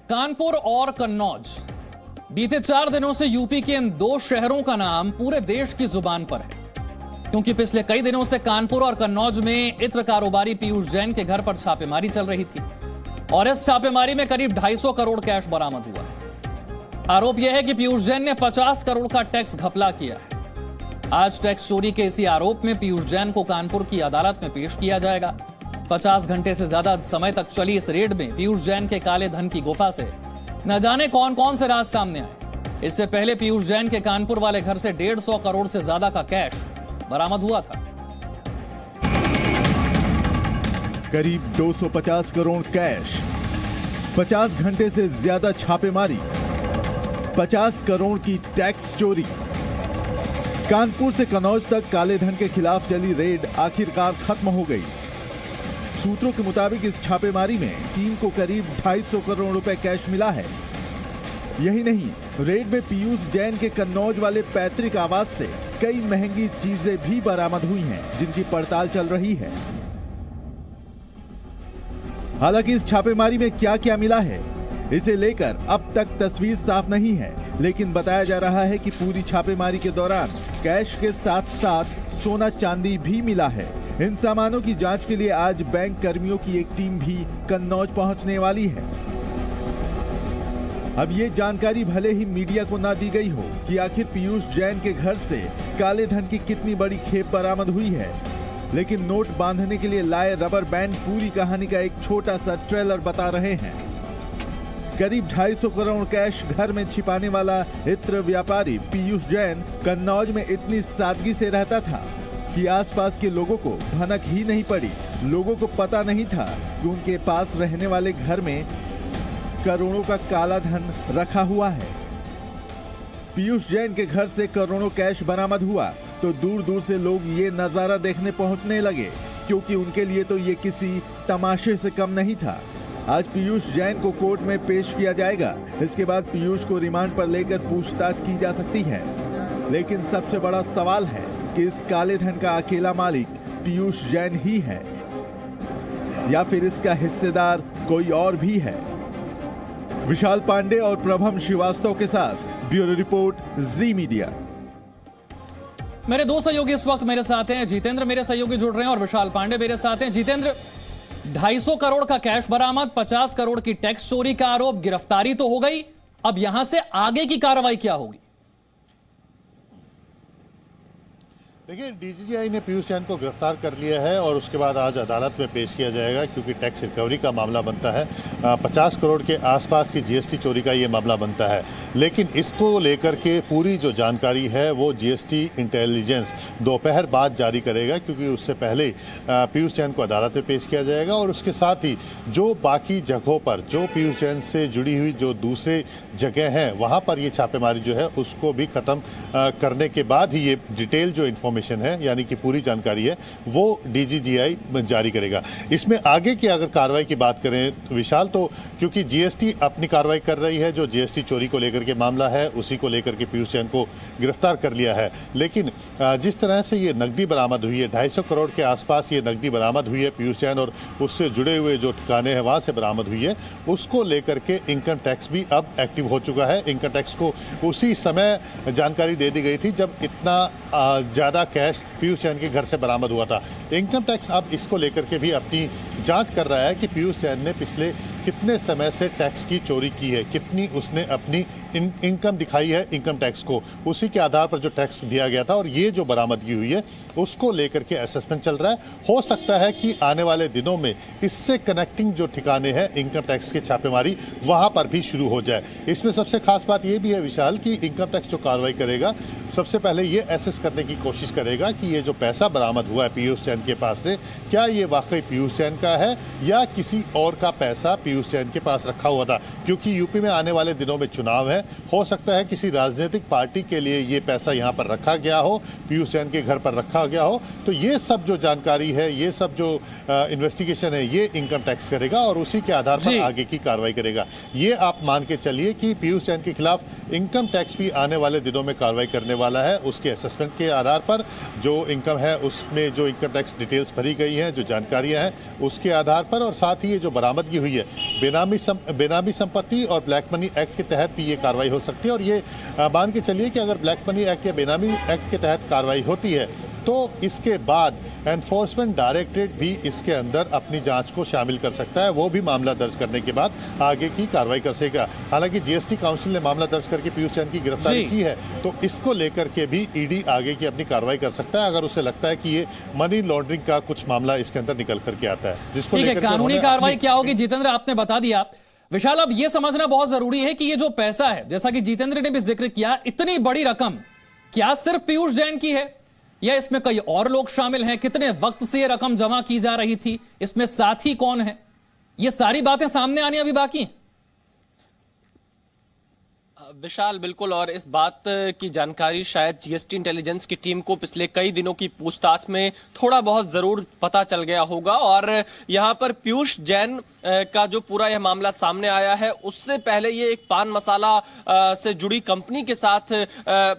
कानपुर और कन्नौज। बीते 4 दिनों से यूपी के इन 2 शहरों का नाम पूरे देश की जुबान पर है, क्योंकि पिछले कई दिनों से कानपुर और कन्नौज में इत्र कारोबारी पीयूष जैन के घर पर छापेमारी चल रही थी और इस छापेमारी में करीब 250 करोड़ कैश बरामद हुआ है। आरोप यह है कि पीयूष जैन ने 50 करोड़ का टैक्स घपला किया है। आज टैक्स चोरी के इसी आरोप में पीयूष जैन को कानपुर की अदालत में पेश किया जाएगा। 50 घंटे से ज्यादा समय तक चली इस रेड में पीयूष जैन के काले धन की गुफा से न जाने कौन कौन से राज सामने आए। इससे पहले पीयूष जैन के कानपुर वाले घर से 150 करोड़ से ज्यादा का कैश बरामद हुआ था। करीब 250 करोड़ कैश, 50 घंटे से ज्यादा छापेमारी, 50 करोड़ की टैक्स चोरी। कानपुर से कन्नौज तक काले धन के खिलाफ चली रेड आखिरकार खत्म हो गई। सूत्रों के मुताबिक इस छापेमारी में टीम को करीब 250 करोड़ रुपए कैश मिला है। यही नहीं, रेड में पीयूष जैन के कन्नौज वाले पैतृक आवास से कई महंगी चीजें भी बरामद हुई हैं, जिनकी पड़ताल चल रही है। हालांकि इस छापेमारी में क्या क्या मिला है, इसे लेकर अब तक तस्वीर साफ नहीं है, लेकिन बताया जा रहा है कि पूरी छापेमारी के दौरान कैश के साथ साथ सोना चांदी भी मिला है। इन सामानों की जांच के लिए आज बैंक कर्मियों की एक टीम भी कन्नौज पहुंचने वाली है। अब ये जानकारी भले ही मीडिया को ना दी गई हो कि आखिर पीयूष जैन के घर से काले धन की कितनी बड़ी खेप बरामद हुई है, लेकिन नोट बांधने के लिए लाए रबर बैंड पूरी कहानी का एक छोटा सा ट्रेलर बता रहे हैं। करीब 250 करोड़ कैश घर में छिपाने वाला इत्र व्यापारी पीयूष जैन कन्नौज में इतनी सादगी से रहता था कि आसपास के लोगों को भनक ही नहीं पड़ी। लोगों को पता नहीं था कि उनके पास रहने वाले घर में करोड़ों का काला धन रखा हुआ है। पीयूष जैन के घर से करोड़ों कैश बरामद हुआ तो दूर दूर से लोग ये नजारा देखने पहुंचने लगे, क्योंकि उनके लिए तो ये किसी तमाशे से कम नहीं था। आज पीयूष जैन को कोर्ट में पेश किया जाएगा। इसके बाद पीयूष को रिमांड पर लेकर पूछताछ की जा सकती है। लेकिन सबसे बड़ा सवाल है कि इस काले धन का अकेला मालिक पीयूष जैन ही है या फिर इसका हिस्सेदार कोई और भी है। विशाल पांडे और प्रभम श्रीवास्तव के साथ ब्यूरो रिपोर्ट, जी मीडिया। मेरे 2 सहयोगी इस वक्त मेरे साथ हैं। जितेंद्र मेरे सहयोगी जुड़ रहे हैं और विशाल पांडे मेरे साथ हैं। जितेंद्र, 250 करोड़ का कैश बरामद, 50 करोड़ की टैक्स चोरी का आरोप, गिरफ्तारी तो हो गई, अब यहां से आगे की कार्रवाई क्या होगी? देखिए, डीजीजीआई ने पीयूष जैन को गिरफ्तार कर लिया है और उसके बाद आज अदालत में पेश किया जाएगा, क्योंकि टैक्स रिकवरी का मामला बनता है। 50 करोड़ के आसपास की जीएसटी चोरी का ये मामला बनता है। लेकिन इसको लेकर के पूरी जो जानकारी है वो जीएसटी इंटेलिजेंस दोपहर बाद जारी करेगा, क्योंकि उससे पहले पीयूष जैन को अदालत में पेश किया जाएगा और उसके साथ ही जो बाकी जगहों पर जो पीयूष जैन से जुड़ी हुई जो दूसरे जगह हैं वहाँ पर ये छापेमारी जो है उसको भी ख़त्म करने के बाद ही ये डिटेल जो इन्फॉर्मेशन है, यानी कि पूरी जानकारी है, वो डीजीजीआई जारी करेगा। इसमें आगे की अगर कार्रवाई की बात करें विशाल, तो क्योंकि जीएसटी अपनी कार्रवाई कर रही है, जो जीएसटी चोरी को लेकर के मामला है उसी को लेकर के पीयूष जैन को गिरफ्तार कर लिया है। लेकिन जिस तरह से ये नकदी बरामद हुई है, 250 करोड़ के आसपास ये नकदी बरामद हुई है पीयूष जैन और उससे जुड़े हुए जो ठिकाने हैं वहाँ से बरामद हुई है, उसको लेकर के इनकम टैक्स भी अब एक्टिव हो चुका है। इनकम टैक्स को उसी समय जानकारी दे दी गई थी जब इतना ज़्यादा कैश पीयूष जैन के घर से बरामद हुआ था। इनकम टैक्स अब इसको लेकर के भी अपनी जांच कर रहा है कि पीयूष जैन ने पिछले कितने समय से टैक्स की चोरी की है, कितनी उसने अपनी इनकम दिखाई है इनकम टैक्स को, उसी के आधार पर जो टैक्स दिया गया था और ये जो बरामदगी हुई है उसको लेकर के असेसमेंट चल रहा है। हो सकता है कि आने वाले दिनों में इससे कनेक्टिंग जो ठिकाने हैं इनकम टैक्स की छापेमारी वहाँ पर भी शुरू हो जाए। इसमें सबसे खास बात ये भी है विशाल कि इनकम टैक्स जो कार्रवाई करेगा सबसे पहले ये एसेस करने की कोशिश करेगा कि ये जो पैसा बरामद हुआ है पीयूष जैन के पास से, क्या ये वाकई पीयूष जैन का है या किसी और का पैसा पीयूष जैन के पास रखा हुआ था। क्योंकि यूपी में आने वाले दिनों में चुनाव है, हो सकता है किसी राजनीतिक पार्टी के लिए ये पैसा यहाँ पर रखा गया हो, पीयूष जैन के घर पर रखा गया हो। तो ये सब जो जानकारी है, ये सब जो इन्वेस्टिगेशन है, ये इनकम टैक्स करेगा और उसी के आधार पर आगे की कार्रवाई करेगा। ये आप मान के चलिए कि पीयूष जैन के खिलाफ इनकम टैक्स भी आने वाले दिनों में कार्रवाई करने वाला है, उसके असेसमेंट के आधार पर जो इनकम है उसमें जो इनकम टैक्स डिटेल्स भरी गई हैं, जो जानकारियां हैं उसके आधार पर, और साथ ही ये जो बरामदगी हुई है बेनामी संपत्ति और ब्लैक मनी एक्ट के तहत भी ये कार्रवाई हो सकती है। और ये मान के चलिए कि अगर ब्लैक मनी एक्ट या बेनामी एक्ट के तहत कार्रवाई होती है तो इसके बाद एनफोर्समेंट डायरेक्टरेट भी इसके अंदर अपनी जांच को शामिल कर सकता है, वो भी मामला दर्ज करने के बाद आगे की कार्रवाई कर सकेगा। हालांकि जीएसटी काउंसिल ने मामला दर्ज करके पीयूष जैन की गिरफ्तारी की है, तो इसको लेकर के भी ईडी आगे की अपनी कार्रवाई कर सकता है अगर उसे लगता है कि ये मनी लॉन्ड्रिंग का कुछ मामला इसके अंदर निकल करके आता है, जिसको लेकर कानूनी कार्रवाई क्या होगी जितेंद्र आपने बता दिया। विशाल, अब यह समझना बहुत जरूरी है कि ये जो पैसा है, जैसा कि जितेंद्र ने भी जिक्र किया, इतनी बड़ी रकम क्या सिर्फ पीयूष जैन की है या इसमें कई और लोग शामिल हैं? कितने वक्त से ये रकम जमा की जा रही थी? इसमें साथी कौन है? ये सारी बातें सामने आनी अभी बाकी हैं। विशाल, बिल्कुल, और इस बात की जानकारी शायद जीएसटी इंटेलिजेंस की टीम को पिछले कई दिनों की पूछताछ में थोड़ा बहुत जरूर पता चल गया होगा। और यहां पर पीयूष जैन का जो पूरा यह मामला सामने आया है, उससे पहले ये एक पान मसाला से जुड़ी कंपनी के साथ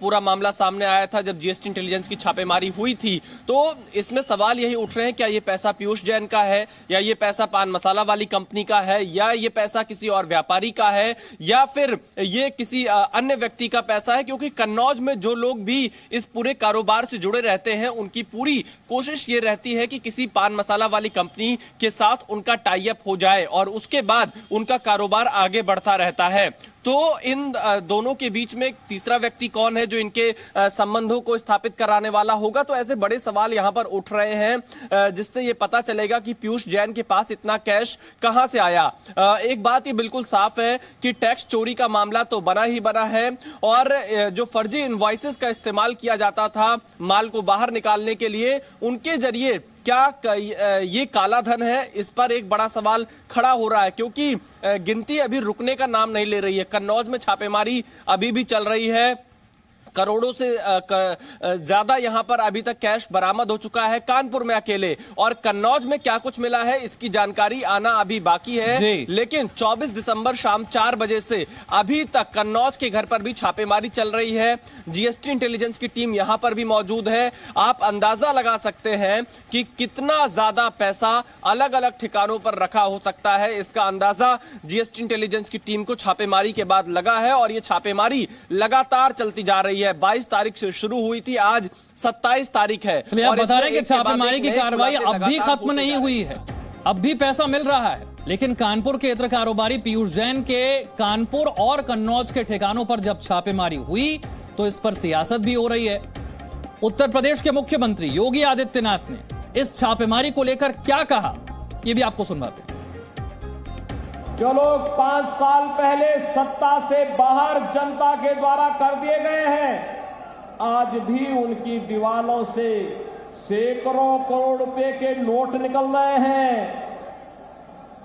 पूरा मामला सामने आया था जब जीएसटी इंटेलिजेंस की छापेमारी हुई थी। तो इसमें सवाल यही उठ रहे हैं, क्या ये पैसा पीयूष जैन का है, या ये पैसा पान मसाला वाली कंपनी का है, या ये पैसा किसी और व्यापारी का है, या फिर ये किसी अन्य व्यक्ति का पैसा है? क्योंकि कन्नौज में जो लोग भी इस पूरे कारोबार से जुड़े रहते हैं, उनकी पूरी कोशिश ये रहती है कि किसी पान मसाला वाली कंपनी के साथ उनका टाई अप हो जाए और उसके बाद उनका कारोबार आगे बढ़ता रहता है। तो इन दोनों के बीच में एक तीसरा व्यक्ति कौन है जो इनके संबंधों को स्थापित कराने वाला होगा? तो ऐसे बड़े सवाल यहां पर उठ रहे हैं, जिससे यह पता चलेगा कि पीयूष जैन के पास इतना कैश कहां से आया। एक बात ये बिल्कुल साफ है कि टैक्स चोरी का मामला तो बना ही बना है, और जो फर्जी इनवॉइसेस का इस्तेमाल किया जाता था माल को बाहर निकालने के लिए, उनके जरिए क्या ये काला धन है? इस पर एक बड़ा सवाल खड़ा हो रहा है, क्योंकि गिनती अभी रुकने का नाम नहीं ले रही है। कन्नौज में छापेमारी अभी भी चल रही है, करोड़ों से ज्यादा यहां पर अभी तक कैश बरामद हो चुका है कानपुर में अकेले, और कन्नौज में क्या कुछ मिला है इसकी जानकारी आना अभी बाकी है। लेकिन 24 दिसंबर शाम 4 बजे से अभी तक कन्नौज के घर पर भी छापेमारी चल रही है। जीएसटी इंटेलिजेंस की टीम यहां पर भी मौजूद है। आप अंदाजा लगा सकते हैं कि कितना ज्यादा पैसा अलग अलग ठिकानों पर रखा हो सकता है। इसका अंदाजा जीएसटी इंटेलिजेंस की टीम को छापेमारी के बाद लगा है, और यह छापेमारी लगातार चलती जा रही है। 22 तारीख से शुरू हुई थी, आज 27 तारीख है। और बता रहे हैं कि छापेमारी की कार्रवाई अब भी खत्म नहीं हुई है, अब भी पैसा मिल रहा है। लेकिन कानपुर के इत्र कारोबारी पीयूष जैन के कानपुर और कन्नौज के ठिकानों पर जब छापेमारी हुई तो इस पर सियासत भी हो रही है। उत्तर प्रदेश के मुख्यमंत्री योगी आदित्यनाथ ने इस छापेमारी को लेकर क्या कहा, यह भी आपको सुनवाते हैं। जो लोग 5 साल पहले सत्ता से बाहर जनता के द्वारा कर दिए गए हैं, आज भी उनकी दीवालों से सैकड़ों करोड़ रुपए के नोट निकल रहे हैं।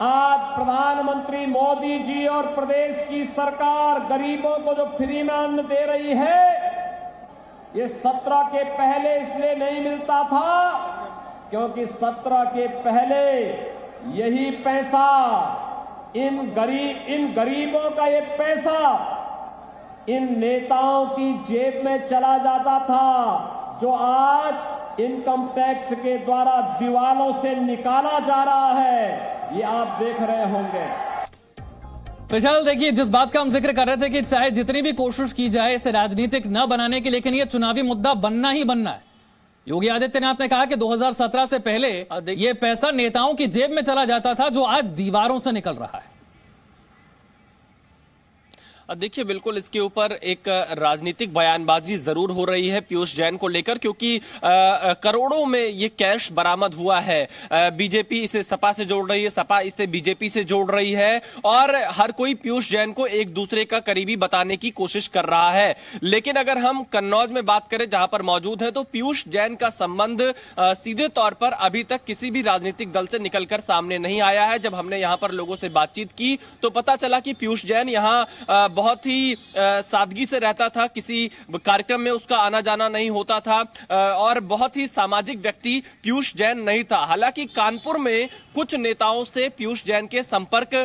आज प्रधानमंत्री मोदी जी और प्रदेश की सरकार गरीबों को जो फ्री में अन्न दे रही है, ये 17 के पहले इसलिए नहीं मिलता था क्योंकि 17 के पहले यही पैसा इन गरीबों का ये पैसा इन नेताओं की जेब में चला जाता था, जो आज इनकम टैक्स के द्वारा दीवालों से निकाला जा रहा है। ये आप देख रहे होंगे। विशाल, देखिए, जिस बात का हम जिक्र कर रहे थे कि चाहे जितनी भी कोशिश की जाए इसे राजनीतिक न बनाने की, लेकिन ये चुनावी मुद्दा बनना ही बनना है। योगी आदित्यनाथ ने कहा कि 2017 से पहले यह पैसा नेताओं की जेब में चला जाता था, जो आज दीवारों से निकल रहा है। देखिए, बिल्कुल इसके ऊपर एक राजनीतिक बयानबाजी जरूर हो रही है पीयूष जैन को लेकर, क्योंकि करोड़ों में ये कैश बरामद हुआ है। बीजेपी इसे सपा से जोड़ रही है, सपा इसे बीजेपी से जोड़ रही है, और हर कोई पीयूष जैन को एक दूसरे का करीबी बताने की कोशिश कर रहा है। लेकिन अगर हम कन्नौज में बात करें जहां पर मौजूद है, तो पीयूष जैन का संबंध सीधे तौर पर अभी तक किसी भी राजनीतिक दल से निकलकर सामने नहीं आया है। जब हमने यहां पर लोगों से बातचीत की तो पता चला कि पीयूष जैन यहां बहुत ही सादगी से रहता था, किसी कार्यक्रम में उसका आना जाना नहीं होता था और बहुत ही सामाजिक व्यक्ति पीयूष जैन नहीं था। हालांकि कानपुर में कुछ नेताओं से पीयूष जैन के संपर्क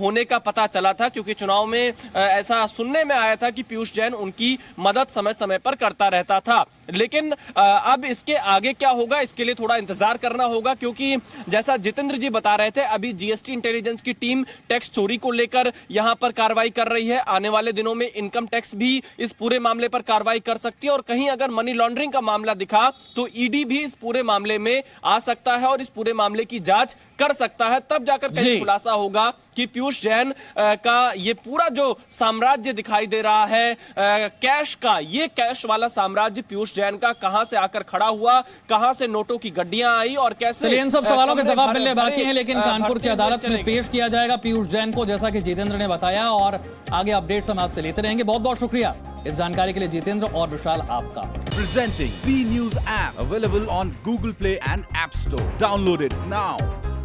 होने का पता चला था, क्योंकि चुनाव में ऐसा सुनने में आया था कि पीयूष जैन उनकी मदद समय समय पर करता रहता था। लेकिन अब इसके आगे क्या होगा, इसके लिए थोड़ा इंतजार करना होगा, क्योंकि जैसा जितेंद्र जी बता रहे थे, अभी जीएसटी इंटेलिजेंस की टीम टैक्स चोरी को लेकर यहां पर कार्रवाई कर रही है। आने वाले दिनों में इनकम टैक्स भी इस पूरे मामले पर कार्रवाई कर सकती है और कहीं अगर मनी लॉन्ड्रिंग का मामला दिखा तो ईडी भी इस पूरे मामले में आ सकता है और इस पूरे मामले की जांच कर सकता है। तब जाकर कहीं खुलासा होगा कि पीयूष जैन का ये पूरा जो साम्राज्य दिखाई दे रहा है कैश का, ये कैश वाला साम्राज्य पीयूष जैन का कहां से आकर खड़ा हुआ, कहां से नोटों की गड्डियां आई और कैसे। इन सब सवालों के जवाब मिलने बाकी हैं, लेकिन कानपुर की अदालत में पेश किया जाएगा पीयूष जैन को, जैसा कि जितेंद्र ने बताया, और आगे अपडेट्स हम आपसे लेते रहेंगे। बहुत बहुत शुक्रिया इस जानकारी के लिए जितेंद्र और विशाल आपका। Presenting B News app available on Google Play and App Store. Download it now.